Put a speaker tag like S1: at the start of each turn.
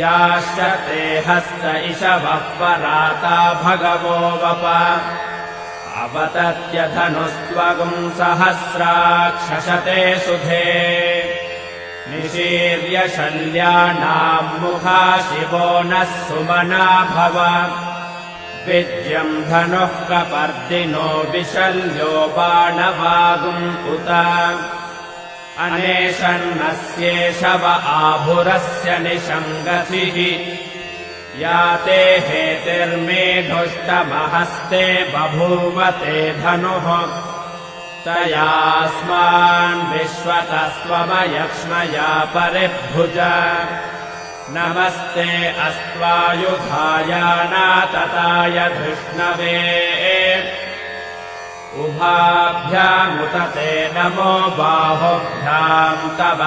S1: याश्च ते हस्त इषवः पराता भगवो वप अवतत्यधनुस्त्वगुं सहस्राक्षशते सुधे निशीर्य शल्यानाम् मुखा शिवो नः सुमना भव विद्यम् धनुः कपर्दिनो विशल्यो बाणवागुम् उत अनेशन्नस्येषव आभुरस्य निशङ्गतिः या ते हेतिर्मेढुष्टमहस्ते बभूवते धनुः तयास्मान् विश्वतस्त्वमयक्ष्मया परिभुज नमस्ते अस्त्वायुधायानातताय धृष्णवे उभाभ्यामुत ते नमो बाहुभ्याम् तव